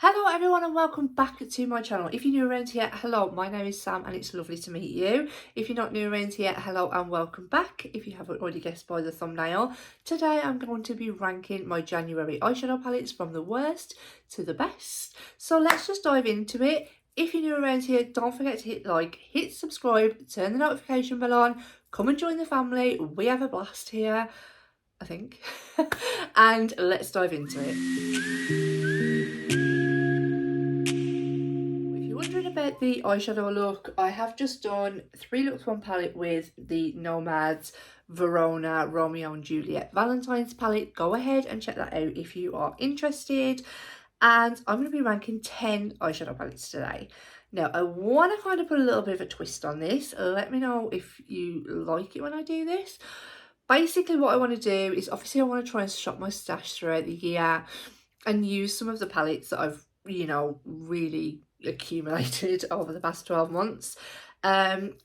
Hello everyone and welcome back to my channel. If you're new around here, hello, my name is Sam and it's lovely to meet you. If you're not new around here, hello and welcome back. If you haven't already guessed by the thumbnail, today I'm going to be ranking my January eyeshadow palettes from the worst to the best. So let's just dive into it. If you're new around here, don't forget to hit like, hit subscribe, turn the notification bell on, come and join the family. We have a blast here, I think. And let's dive into it. About the eyeshadow look, I have just done 3 looks 1 palette with the Nomads Verona Romeo and Juliet Valentine's palette. Go ahead and check that out if you are interested. And I'm going to be ranking 10 eyeshadow palettes today. Now I want to kind of put a little bit of a twist on this. Let me know if you like it when I do this. Basically what I want to do is, obviously I want to try and shop my stash throughout the year and use some of the palettes that I've, you know, really accumulated over the past 12 months.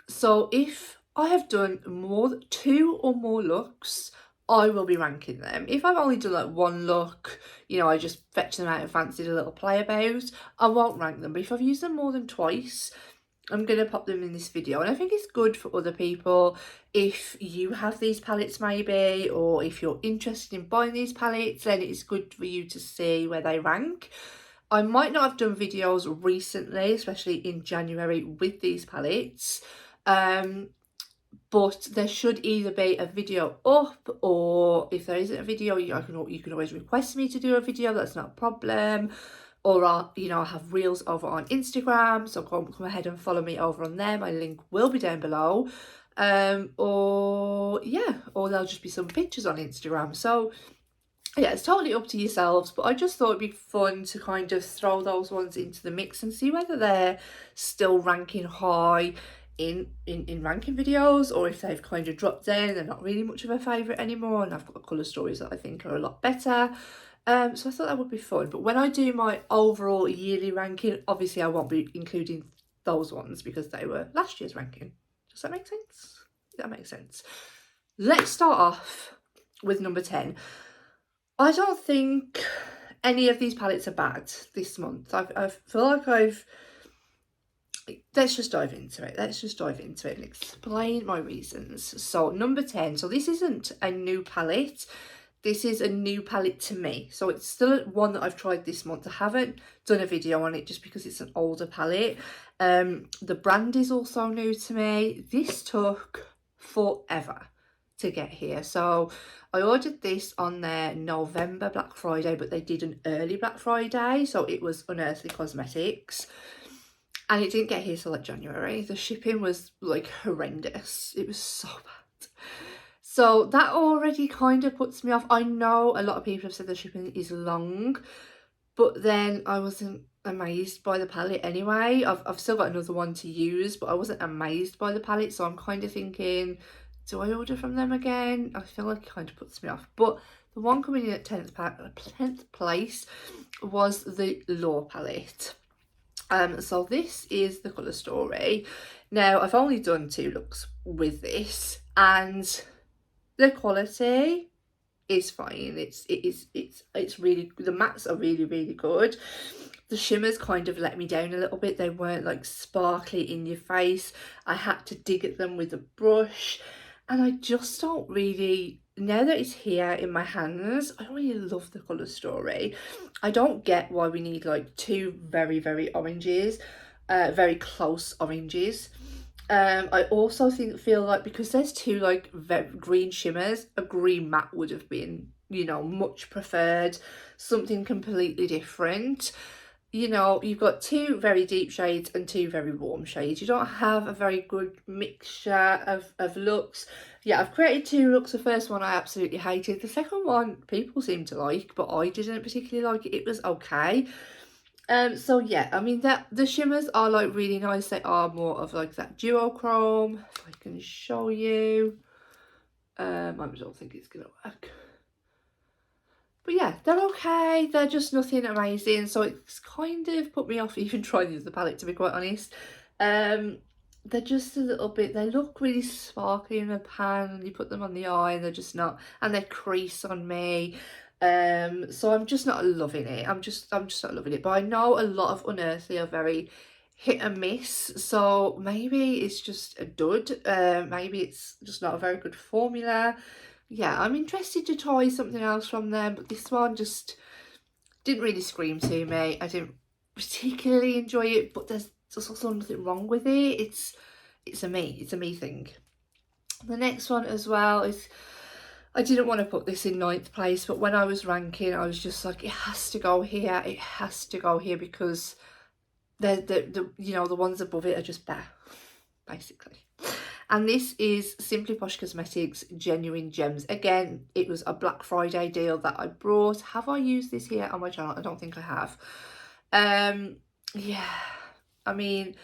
So if I have done more 2 or more looks, I will be ranking them. If I've only done like 1 look, you know, I just fetched them out and fancied a little play about, I won't rank them. But if I've used them more than twice, I'm going to pop them in this video. And I think it's good for other people if you have these palettes maybe, or if you're interested in buying these palettes, then it's good for you to see where they rank. I might not have done videos recently, especially in January, with these palettes, but there should either be a video up, or if there isn't a video, you can always request me to do a video. That's not a problem. Or I'll, you know, I have reels over on Instagram, so come ahead and follow me over on there. My link will be down below. Or there'll just be some pictures on Instagram. So yeah, it's totally up to yourselves, but I just thought it'd be fun to kind of throw those ones into the mix and see whether they're still ranking high in ranking videos, or if they've kind of dropped down, they're not really much of a favourite anymore, and I've got colour stories that I think are a lot better. So I thought that would be fun. But when I do my overall yearly ranking, obviously I won't be including those ones because they were last year's ranking. Does that make sense? That makes sense. Let's start off with number 10. I don't think any of these palettes are bad this month. I feel like let's just dive into it. Let's just dive into it and explain my reasons. So number 10. So this isn't a new palette. This is a new palette to me. So it's still one that I've tried this month. I haven't done a video on it just because it's an older palette. The brand is also new to me. This took forever to get here. So I ordered this on their November Black Friday, but they did an early Black Friday, so it was Unearthly Cosmetics, and it didn't get here till like January. The shipping was like horrendous. It was so bad. So that already kind of puts me off. I know a lot of people have said the shipping is long, but then I wasn't amazed by the palette anyway. I've still got another one to use, but I wasn't amazed by the palette, so I'm kind of thinking, do I order from them again? I feel like it kind of puts me off. But the one coming in at 10th place was the Law palette. So this is the colour story. Now I've only done 2 looks with this, and the quality is fine. It's really, the mattes are really good. The shimmers kind of let me down a little bit. They weren't like sparkly in your face. I had to dig at them with a brush. And I just don't really, now that it's here in my hands, I don't really love the colour story. I don't get why we need like 2 very oranges, very close oranges. I also feel like because there's 2 like green shimmers, a green matte would have been, you know, much preferred, something completely different. You know, you've got 2 very deep shades and 2 very warm shades. You don't have a very good mixture of looks. Yeah, I've created 2 looks. The first one I absolutely hated. The second one people seem to like, but I didn't particularly like it. It was okay. So yeah, I mean, that the shimmers are like really nice. They are more of like that duochrome. If I can show you. I don't think it's gonna work. But yeah, they're okay. They're just nothing amazing. So it's kind of put me off even trying to use the palette, to be quite honest. They're just a little bit, they look really sparkly in the pan, and you put them on the eye and they're just not, and they crease on me. So I'm just not loving it. I'm just not loving it. But I know a lot of Unearthly are very hit and miss, so maybe it's just a dud. Maybe it's just not a very good formula. Yeah, I'm interested to try something else from them, but this one just didn't really scream to me. I didn't particularly enjoy it, but there's also nothing wrong with it. It's a me thing. The next one as well is, I didn't want to put this in 9th place, but when I was ranking, I was just like, it has to go here. It has to go here because the you know, the ones above it are just better, basically. And this is Simply Posh Cosmetics Genuine Gems. Again, it was a Black Friday deal that I brought. Have I used this here on my channel? I don't think I have. Yeah, I mean,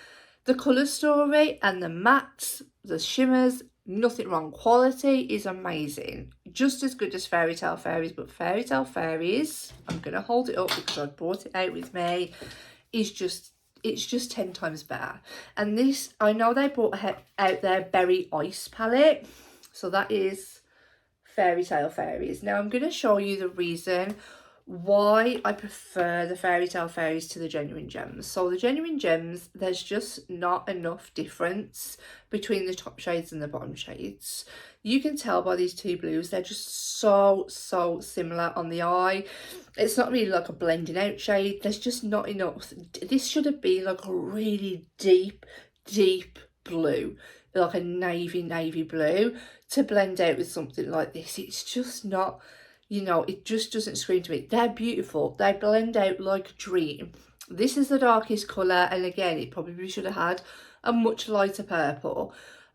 the colour story and the mattes, the shimmers, nothing wrong. Quality is amazing. Just as good as Fairy Tale Fairies, but Fairy Tale Fairies, I'm going to hold it up because I brought it out with me, is just, it's just 10 times better. And this, I know they brought out their Berry Ice palette. So that is Fairy Tale Fairies. Now I'm going to show you the reason why I prefer the Fairy Tale Fairies to the Genuine Gems. So the Genuine Gems, there's just not enough difference between the top shades and the bottom shades. You can tell by these two blues, they're just so similar on the eye. It's not really like a blending out shade. There's just not enough. This should have been like a really deep blue, like a navy blue, to blend out with something like this. It's just not, you know, it just doesn't scream to me. They're beautiful. They blend out like a dream. This is the darkest colour, and again, it probably should have had a much lighter purple.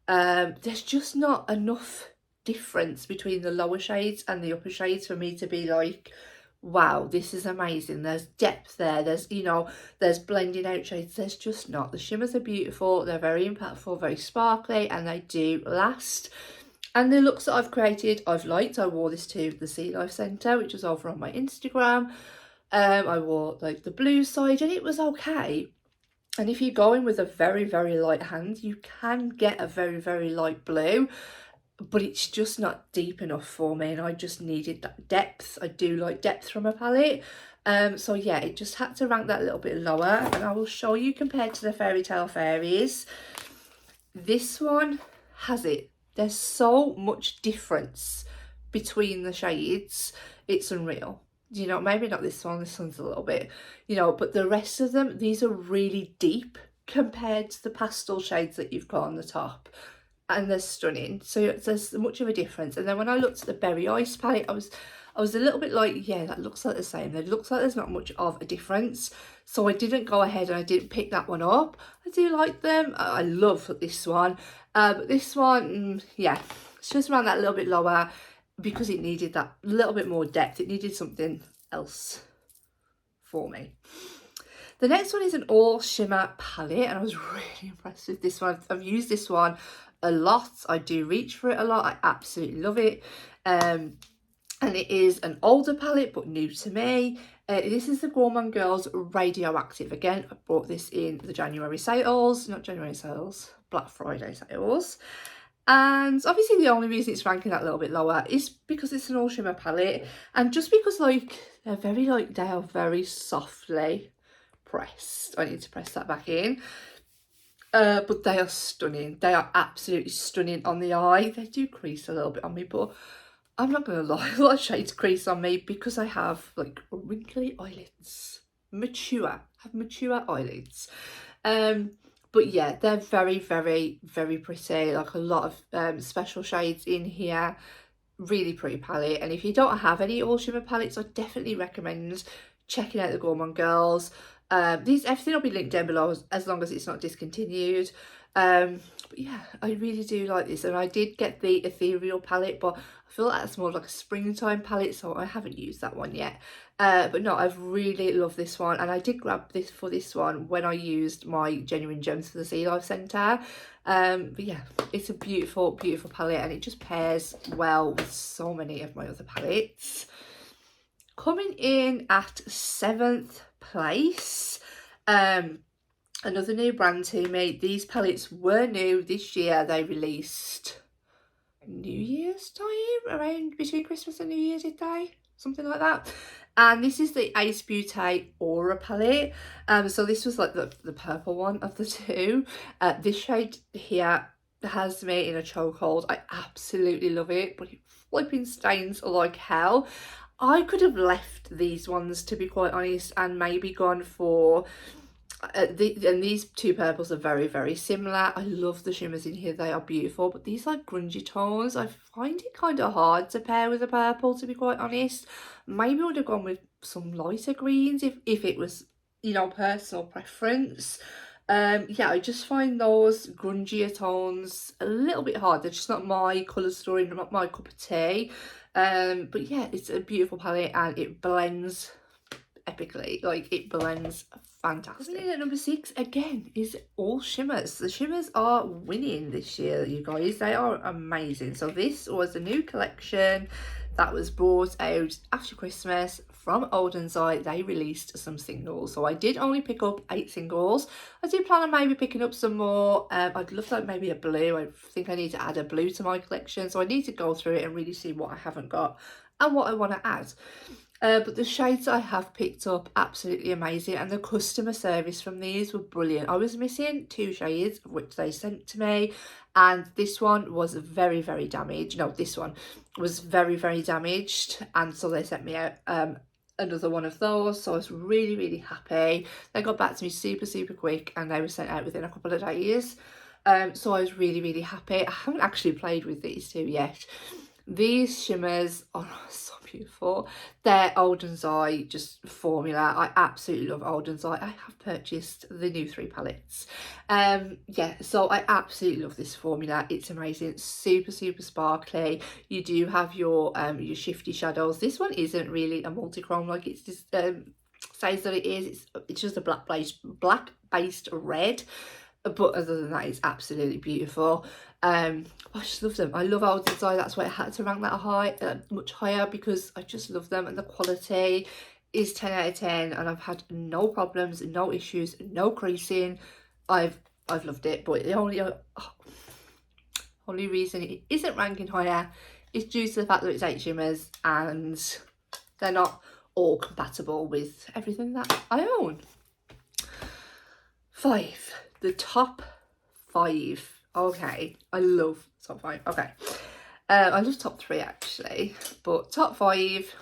There's just not enough difference between the lower shades and the upper shades for me to be like, wow, this is amazing. There's depth there. There's, you know, there's blending out shades. There's just not. The shimmers are beautiful. They're very impactful, very sparkly, and they do last. And the looks that I've created, I've liked. I wore this to the Sea Life Centre, which was over on my Instagram. I wore like the blue side, and it was okay. And if you go in with a very light hand, you can get a very light blue, but it's just not deep enough for me, and I just needed that depth. I do like depth from a palette. So yeah, it just had to rank that a little bit lower, and I will show you compared to the Fairy Tale Fairies. This one has it. There's so much difference between the shades. It's unreal. You know, maybe not this one's a little bit, you know, but the rest of them, these are really deep compared to the pastel shades that you've got on the top. And they're stunning. So there's much of a difference. And then when I looked at the Berry Ice palette, I was a little bit like, yeah, that looks like the same. It looks like there's not much of a difference. So I didn't go ahead and I didn't pick that one up. I do like them. I love this one. But this one, yeah, it's just around that little bit lower because it needed that little bit more depth. It needed something else for me. The next one is an all shimmer palette, and I was really impressed with this one. I've used this one a lot. I do reach for it a lot. I absolutely love it. And it is an older palette but new to me. This is the Gourmand Girls Radioactive. Again, I bought this in the January sales, not January sales, Black Friday sales. And obviously the only reason it's ranking that little bit lower is because it's an all shimmer palette, and just because like they are very softly pressed. I need to press that back in. But they are stunning. They are absolutely stunning on the eye. They do crease a little bit on me, but I'm not gonna lie, a lot of shades crease on me because I have like wrinkly eyelids. I have mature eyelids. But yeah, they're very pretty. Like a lot of special shades in here. Really pretty palette. And if you don't have any all shimmer palettes, I definitely recommend checking out the Gourmand Girls. Everything will be linked down below as long as it's not discontinued. But yeah, I really do like this, and I did get the Ethereal palette, but I feel like that's more like a springtime palette, so I haven't used that one yet. But no, I've really loved this one, and I did grab this for this one when I used my Genuine Gems for the Sea Life Centre. But yeah, it's a beautiful palette, and it just pairs well with so many of my other palettes. Coming in at 7th place, another new brand to me. These palettes were new this year. They released New Year's time, around between Christmas and New Year, did they? something like that. And this is the Ace Beauty Aura palette. So this was like the purple one of the two. This shade here has me in a chokehold. I absolutely love it, but it flipping stains like hell. I could have left these ones, to be quite honest, and maybe gone for and these two purples are very, very similar. I love the shimmers in here, they are beautiful, but these like grungy tones, I find it kind of hard to pair with a purple, to be quite honest. Maybe I would have gone with some lighter greens if it was, you know, personal preference. Yeah, I just find those grungier tones a little bit hard. They're just not my colour story, not my cup of tea. But yeah, it's a beautiful palette and it blends epically. Like, it blends fantastic. Coming in at number 6 again is all shimmers. The shimmers are winning this year, you guys. They are amazing. So this was a new collection that was brought out after Christmas from Olden's Eye. They released some singles, so I did only pick up 8 singles. I did plan on maybe picking up some more. I'd love like maybe a blue. I think I need to add a blue to my collection, so I need to go through it and really see what I haven't got and what I want to add. But the shades I have picked up, absolutely amazing, and the customer service from these were brilliant. I was missing 2 shades of which they sent to me, and this one was very, very damaged. No, this one was very, very damaged, and so they sent me out another one of those. So I was really, really happy. They got back to me super, super quick, and they were sent out within a couple of days. So I was really, really happy. I haven't actually played with these two yet. These shimmers are so beautiful. They're Olden's Eye just formula. I absolutely love Olden's Eye. I have purchased the new 3 palettes. Yeah, so I absolutely love this formula. It's amazing. Super, super sparkly. You do have your shifty shadows. This one isn't really a multi-chrome like it's just says that it is. It's just a black based red. But other than that, it's absolutely beautiful. I just love them. I love Olden's Eye. That's why I had to rank that high, much higher, because I just love them, and the quality is 10 out of 10, and I've had no problems, no issues, no creasing. I've loved it. But the only reason it isn't ranking higher is due to the fact that it's 8 shimmers and they're not all compatible with everything that I own. 5. The top 5. Okay, I love top 5. Okay, I love top 3 actually, but top 5,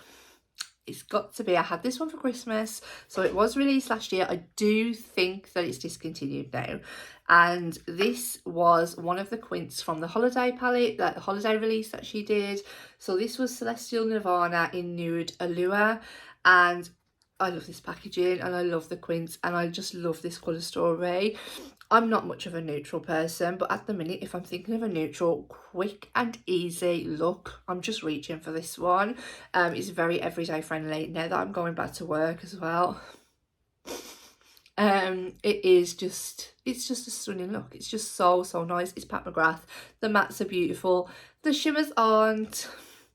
it's got to be. I had this one for Christmas, so it was released last year. I do think that it's discontinued now, and this was one of the quints from the holiday palette, that holiday release that she did. So this was Celestial Nirvana in Nude Allure, and I love this packaging and I love the quints and I just love this colour story. I'm not much of a neutral person, but at the minute, if I'm thinking of a neutral, quick and easy look, I'm just reaching for this one. It's very everyday friendly now that I'm going back to work as well. It's just a stunning look. It's just so nice. It's Pat McGrath. The mattes are beautiful. The shimmers aren't,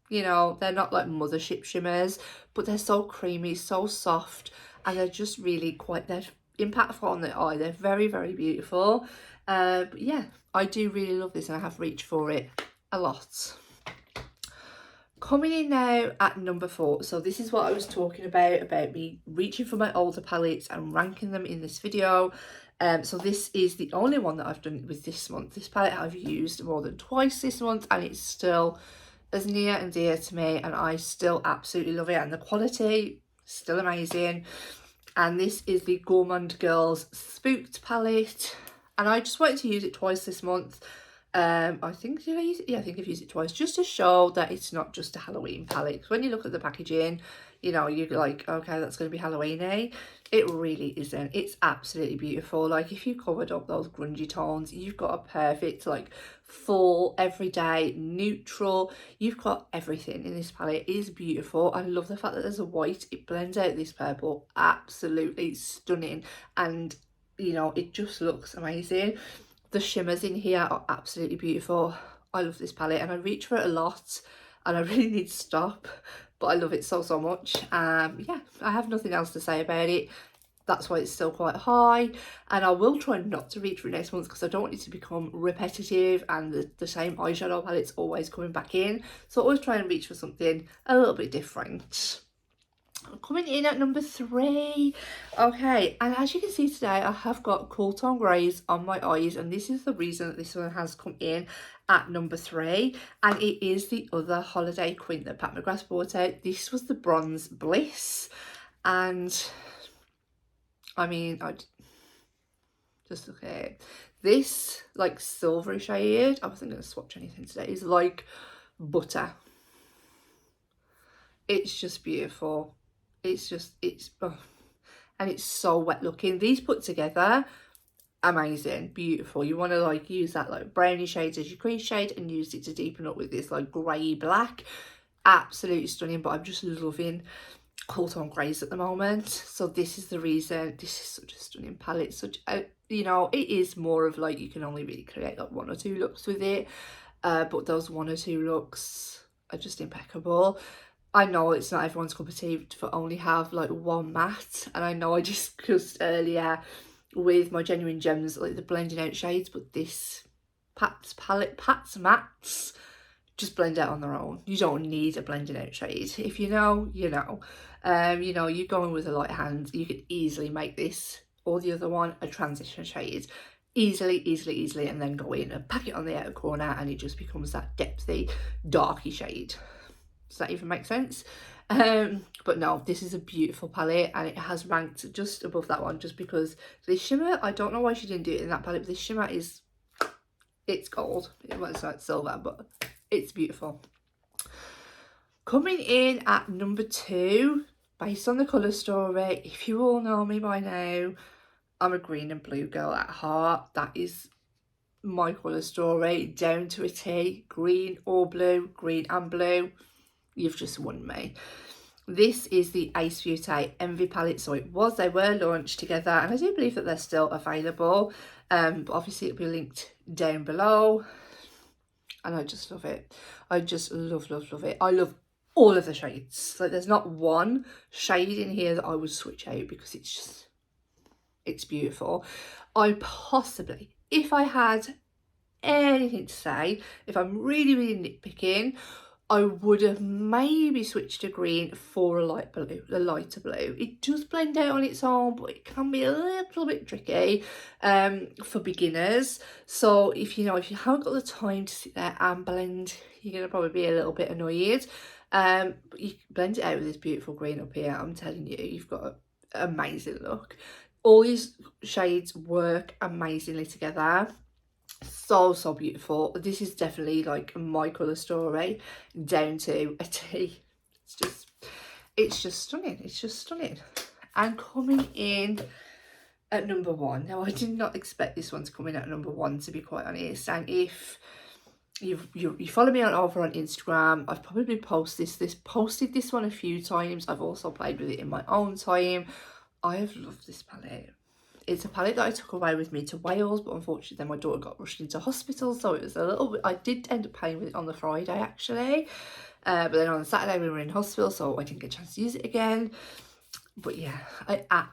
you know, they're not like mothership shimmers, but they're so creamy, so soft, and they're just really they're impactful on the eye. They're very, very beautiful. But yeah, I do really love this and I have reached for it a lot. Coming in now at number 4. So this is what I was talking about me reaching for my older palettes and ranking them in this video. So this is the only one that I've done with this month. This palette I've used more than twice this month, and it's still as near and dear to me, and I still absolutely love it, and the quality still amazing. And this is the Gourmand Girls Spooked palette, and I just wanted to use it twice this month. I think, did I use it? Yeah, I think I've used it twice, just to show that it's not just a Halloween palette. Because when you look at the packaging, you know, you're like, okay, that's going to be Halloween-y. It really isn't. It's absolutely beautiful. Like, if you covered up those grungy tones, you've got a perfect, like, full, everyday, neutral. You've got everything in this palette. It is beautiful. I love the fact that there's a white. It blends out this purple. Absolutely stunning. And, you know, it just looks amazing. The shimmers in here are absolutely beautiful. I love this palette and I reach for it a lot and I really need to stop, but I love it so much. Yeah, I have nothing else to say about it. That's why it's still quite high, and I will try not to reach for next month because I don't want it to become repetitive and the same eyeshadow palette's always coming back in. So I always try and reach for something a little bit different. Coming in at number 3, okay, and as you can see today I have got cool tone greys on my eyes, and this is the reason that this one has come in at number 3, and it is the other holiday quint that Pat McGrath brought out. This was the Bronze Bliss, and I mean, I just look at it. This like silvery shade, I wasn't going to swatch anything today, is like butter. It's just beautiful. It's oh, and it's so wet looking. These put together, amazing, beautiful. You want to like use that like brownie shades as your crease shade and use it to deepen up with this like grey black. Absolutely stunning, but I'm just loving cool tone greys at the moment. So this is the reason. This is such a stunning palette. Such a, you know, it is more of like you can only really create like 1 or 2 looks with it, but those 1 or 2 looks are just impeccable. I know it's not everyone's cup of tea to only have like 1 matte, and I know I discussed earlier with my Genuine Gems like the blending out shades, but this Pat's mattes just blend out on their own. You don't need a blending out shade. If you know, you know. You know, you're going with a light hand, you could easily make this or the other one a transition shade. Easily, and then go in and pack it on the outer corner and it just becomes that depthy, darky shade. Does that even make sense? But no, this is a beautiful palette, and it has ranked just above that one just because this shimmer, I don't know why she didn't do it in that palette, but this shimmer is, it's gold. Well, it's not silver, but it's beautiful. Coming in at number 2, based on the colour story, if you all know me by now, I'm a green and blue girl at heart. That is my colour story, down to a T. Green or blue, green and blue. You've just won me. This is the Ace Beauty Envy palette. So they were launched together, and I do believe that they're still available. But obviously it'll be linked down below. And I just love it. I just love it. I love all of the shades. Like there's not one shade in here that I would switch out because it's just, it's beautiful. I possibly, if I had anything to say, if I'm really nitpicking, I would have maybe switched to green for a lighter blue. It does blend out on its own, but it can be a little bit tricky for beginners. So if you haven't got the time to sit there and blend, you're gonna probably be a little bit annoyed. But you can blend it out with this beautiful green up here. I'm telling you, you've got an amazing look. All these shades work amazingly together. So beautiful. This is definitely like my colour story down to a T. It's just stunning. And coming in at number 1, now I did not expect this one to come in at number 1, to be quite honest. And if you follow me over on Instagram, I've probably posted this one a few times. I've also played with it in my own time. I have loved this palette. It's a palette that I took away with me to Wales, but unfortunately then my daughter got rushed into hospital, so it was a little bit, I did end up playing with it on the Friday actually, but then on the Saturday we were in hospital, so I didn't get a chance to use it again. But yeah, I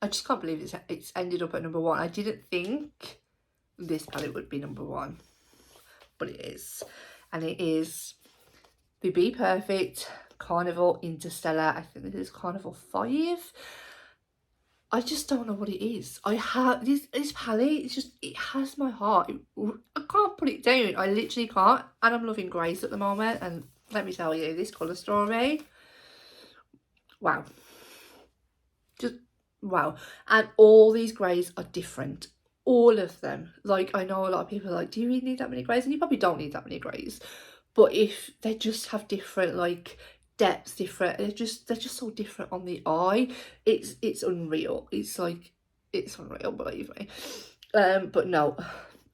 just can't believe it's ended up at number 1. I didn't think this palette would be number 1, but it is. And it is the Be Perfect Carnival Interstellar. I think this is Carnival 5. I just don't know what it is. I have this palette, it's just, it has my heart. I can't put it down. I literally can't. And I'm loving greys at the moment. And let me tell you, this colour story, wow. Just wow. And all these greys are different. All of them. Like, I know a lot of people are like, do you really need that many greys? And you probably don't need that many greys. But if they just have different, like, depths, different, they're just so different on the eye. It's unreal. It's unreal, believe me. But no,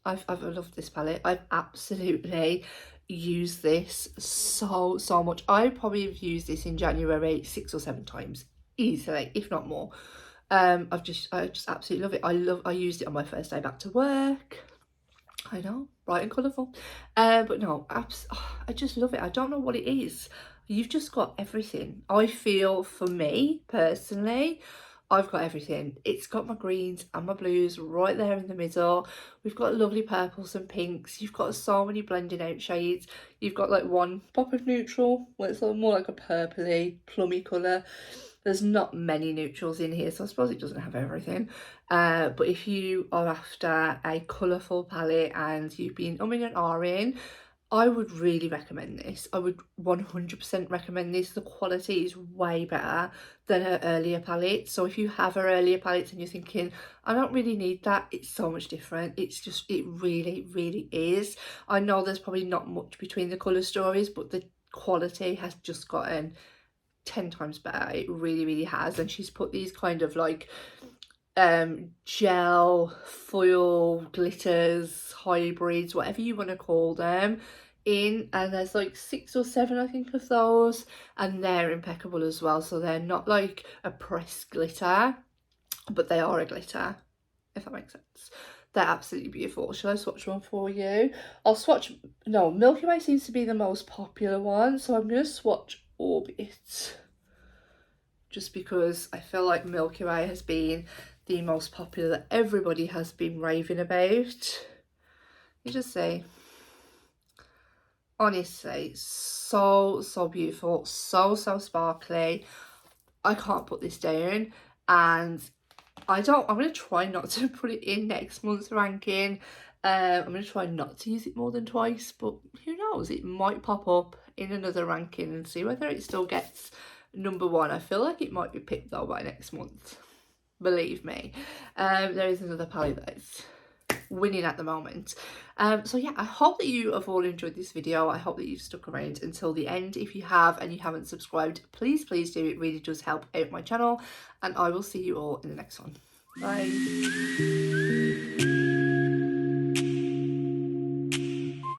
I've loved this palette. I've absolutely used this so much. I probably have used this in January 6 or 7 times easily, if not more. I just absolutely love it. I used it on my first day back to work. I know, bright and colourful. But no, I just love it. I don't know what it is. you've just got everything. I feel, for me personally, I've got everything. It's got my greens and my blues right there in the middle. We've got lovely purples and pinks. You've got so many blending out shades. You've got like one pop of neutral, where it's more like a purpley, plummy colour. There's not many neutrals in here, so I suppose it doesn't have everything. But if you are after a colourful palette and you've been umming and ahhing, I would really recommend this. I would 100% recommend this. The quality is way better than her earlier palette. So if you have her earlier palettes and you're thinking, I don't really need that, it's so much different. It's just, it really, really is. I know there's probably not much between the colour stories, but the quality has just gotten 10 times better. It really, really has. And she's put these kind of like gel foil glitters, hybrids, whatever you want to call them, in, and there's like 6 or 7 I think of those, and they're impeccable as well. So they're not like a pressed glitter, but they are a glitter, if that makes sense. They're absolutely beautiful. Shall I swatch one for you? I'll swatch, no, Milky Way seems to be the most popular one, so I'm going to swatch Orbit, just because I feel like Milky Way has been the most popular, that everybody has been raving about. You just say, honestly, so beautiful, so sparkly. I can't put this down, and I'm going to try not to put it in next month's ranking. I'm going to try not to use it more than twice, but who knows, it might pop up in another ranking and see whether it still gets number 1. I feel like it might be picked though by next month, believe me. There is another palette that's winning at the moment. So yeah, I hope that you have all enjoyed this video. I hope that you've stuck around until the end. If you have and you haven't subscribed, please do. It really does help out my channel, and I will see you all in the next one. Bye.